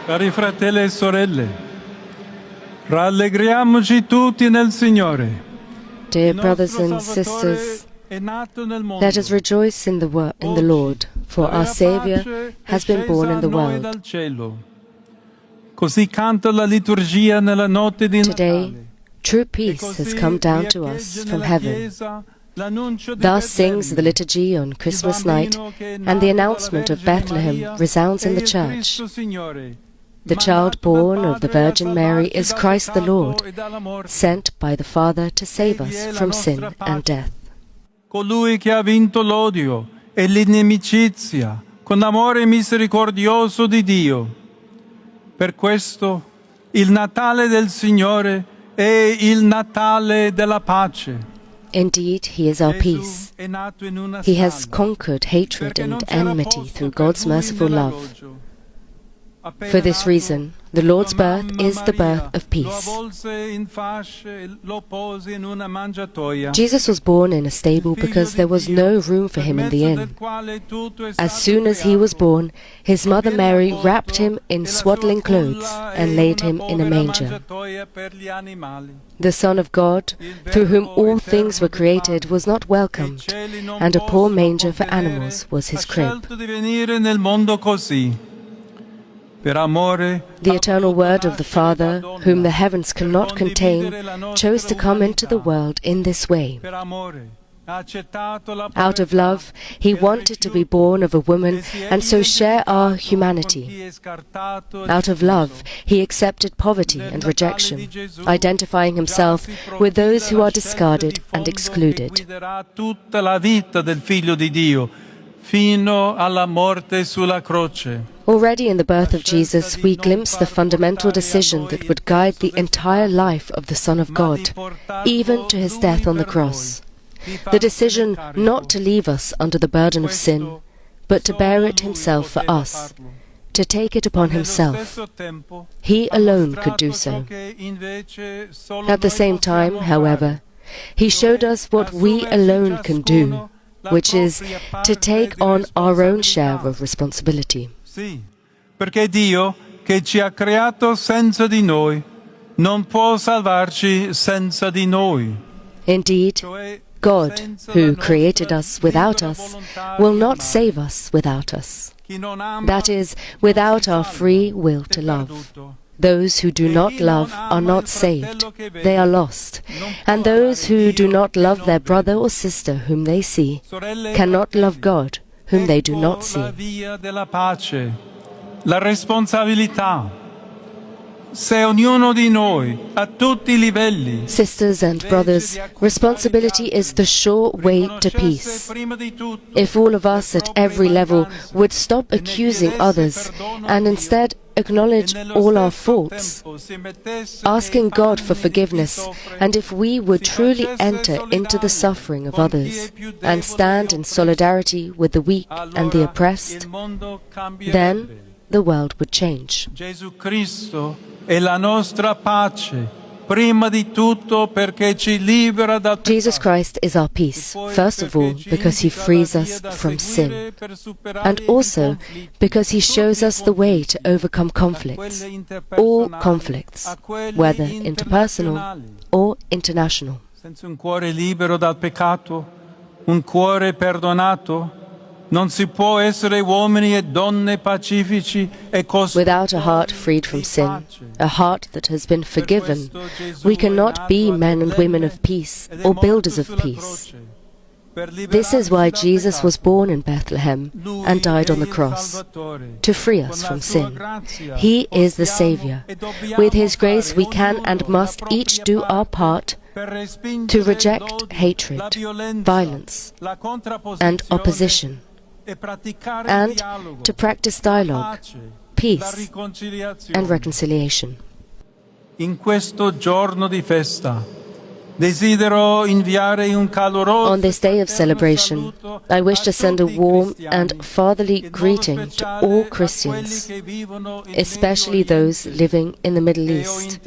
Cari fratelli e sorelle, rallegriamoci tutti nel Signore. Dear brothers and sisters, let us rejoice in the Lord, for our Saviour has been born in the world. Today, true peace has come down to us from heaven. Thus sings the liturgy on Christmas night, and the announcement of Bethlehem resounds in the church. The child born of the Virgin Mary is Christ the Lord, sent by the Father to save us from sin and death. Colui che ha vinto l'odio e l'inimicizia con amore misericordioso di Dio. Per questo il Natale del Signore è il Natale della pace. Indeed, He is our peace. He has conquered hatred and enmity through God's merciful love. For this reason, the Lord's birth is the birth of peace. Jesus was born in a stable because there was no room for him in the inn. As soon as he was born, his mother Mary wrapped him in swaddling clothes and laid him in a manger. The Son of God, through whom all things were created, was not welcomed, and a poor manger for animals was his crib. The eternal Word of the Father, whom the heavens cannot contain, chose to come into the world in this way. Out of love, He wanted to be born of a woman and so share our humanity. Out of love, He accepted poverty and rejection, identifying Himself with those who are discarded and excluded. Already in the birth of Jesus, we glimpse the fundamental decision that would guide the entire life of the Son of God, even to His death on the cross. The decision not to leave us under the burden of sin, but to bear it Himself for us, to take it upon Himself. He alone could do so. At the same time, however, He showed us what we alone can do, which is to take on our own share of responsibility. Perché Dio, che ci ha creato senza di noi, non può salvarci senza di noi. Indeed, God, who created us without us, will not save us without us. That is, without our free will to love. Those who do not love are not saved, they are lost. And those who do not love their brother or sister whom they see cannot love God, whom they do not see. La responsabilità. Se ognuno di noi, a tutti I livelli, Sisters and brothers, responsibility is the sure way to peace. If all of us at every level would stop accusing others and instead acknowledge all our faults, asking God for forgiveness, and if we would truly enter into the suffering of others and stand in solidarity with the weak and the oppressed, then the world would change. Jesus Christ è la nostra pace, prima di tutto perché ci libera da Jesus Christ is our peace, first of all because He frees us from sin, and also because He shows us the way to overcome conflicts, all conflicts, whether interpersonal or international. Senza un cuore libero dal peccato, un cuore perdonato, non si può essere uomini e donne pacifici e Without a heart freed from sin, a heart that has been forgiven, we cannot be men and women of peace or builders of peace. This is why Jesus was born in Bethlehem and died on the cross, to free us from sin. He is the Saviour. With His grace we can and must each do our part to reject hatred, violence, and opposition, and to practice dialogue, peace, and reconciliation. In questo giorno di festa, desidero inviare un caloroso On this day of celebration, I wish to send a warm and fatherly greeting to all Christians, especially those living in the Middle East,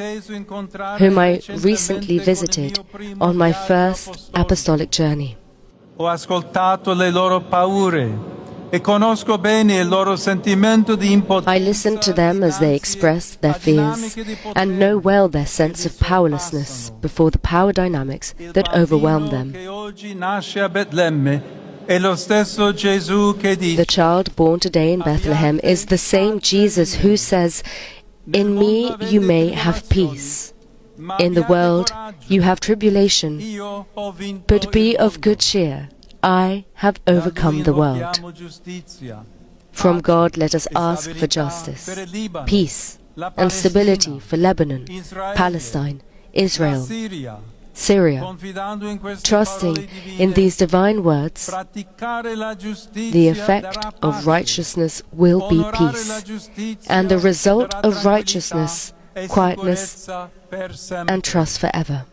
whom I recently visited on my first apostolic journey. Ho ascoltato le loro paure, e conosco bene il loro sentimento di impotenza. I listen to them as they express their fears and know well their sense of powerlessness before the power dynamics that overwhelm them. The child born today in Bethlehem is the same Jesus who says, "In me you may have peace. In the world you have tribulation, but be of good cheer. I have overcome the world." From God let us ask for justice, peace, and stability for Lebanon, Palestine, Israel, Syria. Trusting in these divine words, the effect of righteousness will be peace, and the result of righteousness, quietness, and trust forever.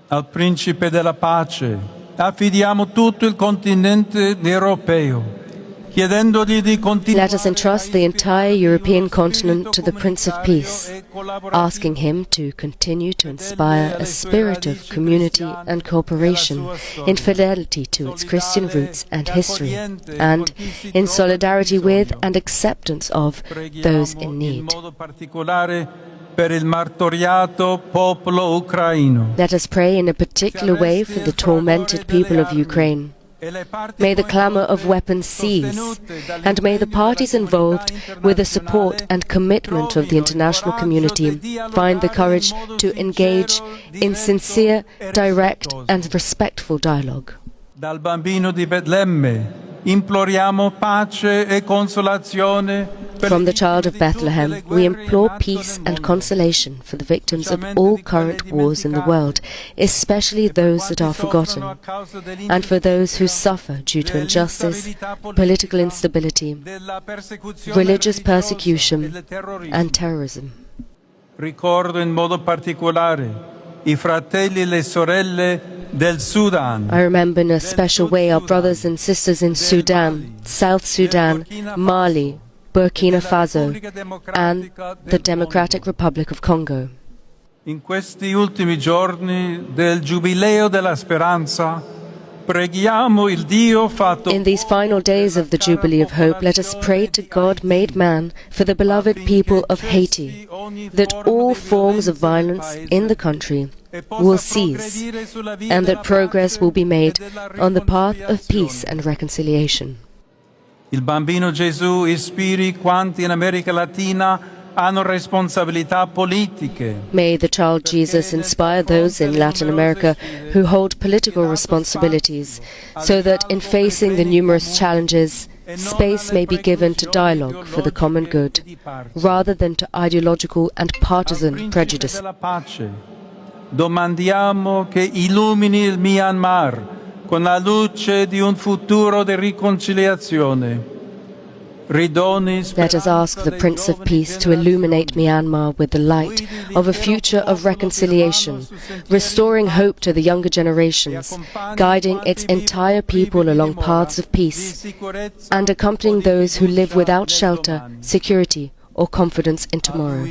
Al Principe della Pace affidiamo tutto il continente europeo, chiedendogli di continuare. Let us entrust the entire European continent to the Prince of Peace, asking him to continue to inspire a spirit of community and cooperation in fidelity to its Christian roots and history, and in solidarity with and acceptance of those in need. Per il martoriato popolo ucraino. Let us pray in a particular way for the tormented people of Ukraine. May the clamour of weapons cease, and may the parties involved, with the support and commitment of the international community, find the courage to engage in sincere, direct and respectful dialogue. Dal bambino di Betlemme imploriamo pace e consolazione. From the child of Bethlehem, we implore peace and consolation for the victims of all current wars in the world, especially those that are forgotten, and for those who suffer due to injustice, political instability, religious persecution, and terrorism. Ricordo in modo particolare I fratelli e le sorelle del Sudan. I remember in a special way our brothers and sisters in Sudan, South Sudan, Mali, Burkina Faso, and the Democratic Republic of Congo. In questi ultimi giorni del Giubileo della Speranza, preghiamo il Dio fatto. In these final days of the Jubilee of Hope, let us pray to God made man for the beloved people of Haiti, that all forms of violence in the country will cease, and that progress will be made on the path of peace and reconciliation. Il bambino Gesù ispiri quanti in America Latina hanno responsabilità politiche. May the child Jesus inspire those in Latin America who hold political responsibilities, so that in facing the numerous challenges, space may be given to dialogue for the common good, rather than to ideological and partisan prejudice. Domandiamo che illumini il Myanmar con la luce di un futuro di riconciliazione. Let us ask the Prince of Peace to illuminate Myanmar with the light of a future of reconciliation, restoring hope to the younger generations, guiding its entire people along paths of peace, and accompanying those who live without shelter, security, or confidence in tomorrow.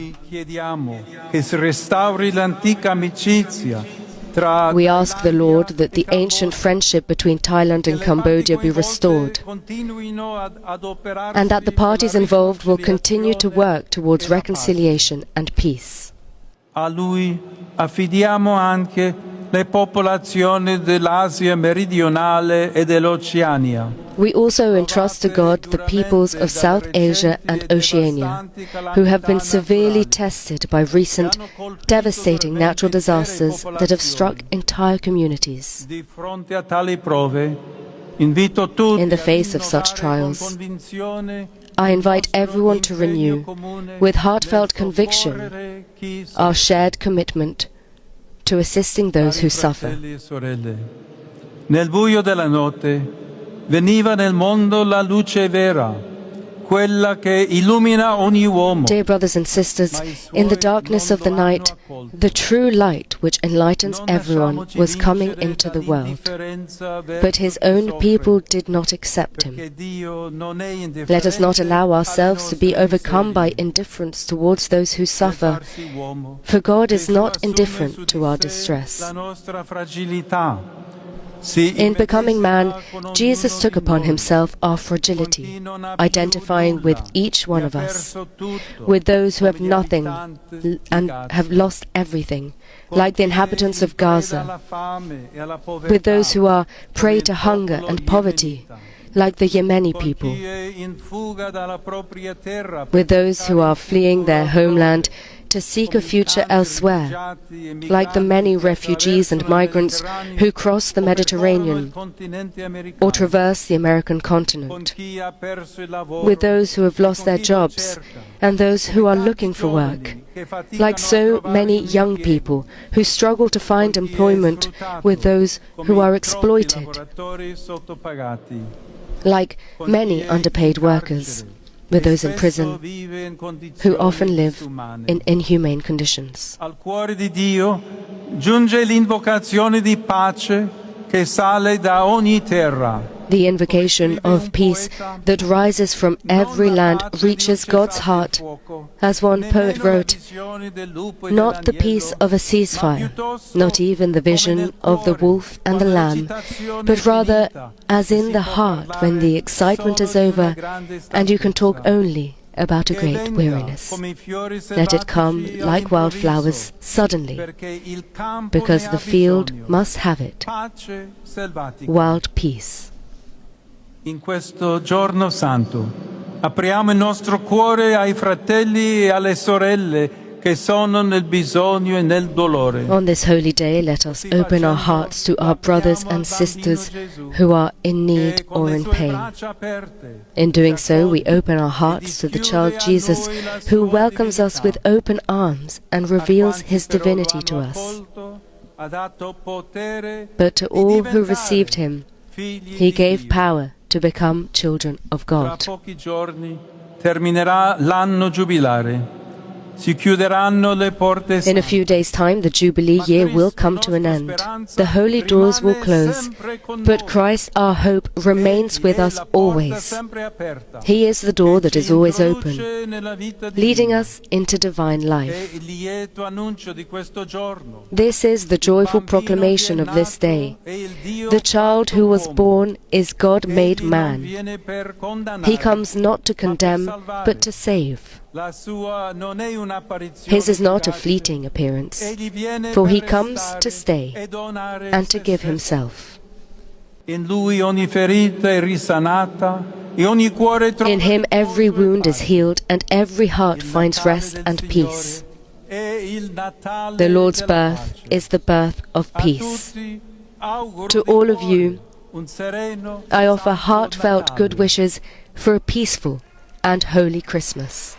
We ask the Lord that the ancient friendship between Thailand and Cambodia be restored, and that the parties involved will continue to work towards reconciliation and peace. A lui affidiamo anche le popolazioni dell'Asia meridionale e dell'Oceania. We also entrust to God the peoples of South Asia and Oceania, who have been severely tested by recent, devastating natural disasters that have struck entire communities. In the face of such trials, I invite everyone to renew, with heartfelt conviction, our shared commitment to assisting those who suffer. Nel buio della notte veniva nel mondo la luce vera, quella che illumina ogni uomo. Dear brothers and sisters, in the darkness of the night, the true light which enlightens everyone was coming into the world. But his own people did not accept him. Let us not allow ourselves to be overcome by indifference towards those who suffer, for God is not indifferent to our distress. In becoming man, Jesus took upon himself our fragility, identifying with each one of us, with those who have nothing and have lost everything, like the inhabitants of Gaza, with those who are prey to hunger and poverty, like the Yemeni people, with those who are fleeing their homeland to seek a future elsewhere, like the many refugees and migrants who cross the Mediterranean or traverse the American continent, with those who have lost their jobs and those who are looking for work, like so many young people who struggle to find employment with those who are exploited, like many underpaid workers, with those in prison who often live in inhumane conditions. Al cuore di Dio giunge l'invocazione di pace che sale da ogni terra. The invocation of peace that rises from every land reaches God's heart. As one poet wrote, not the peace of a ceasefire, not even the vision of the wolf and the lamb, but rather as in the heart when the excitement is over and you can talk only about a great weariness. Let it come like wildflowers suddenly, because the field must have it, wild peace. In questo giorno santo apriamo il nostro cuore ai fratelli e alle sorelle che sono nel bisogno e nel dolore. On this holy day, let us open our hearts to our brothers and sisters who are in need or in pain. In doing so, we open our hearts to the child Jesus, who welcomes us with open arms and reveals his divinity to us. But to all who received him, he gave power to become children of God. Tra pochi giorni terminerà l'anno giubilare. Si chiuderanno le porte. In a few days' time, the Jubilee year will come to an end. The holy doors will close, but Christ, our hope, remains with us always. He is the door that is always open, leading us into divine life. This is the joyful proclamation of this day. The child who was born is God made man. He comes not to condemn, but to save. His is not a fleeting appearance, for he comes to stay and to give himself. In him every wound is healed and every heart finds rest and peace. The Lord's birth is the birth of peace. To all of you, I offer heartfelt good wishes for a peaceful and holy Christmas.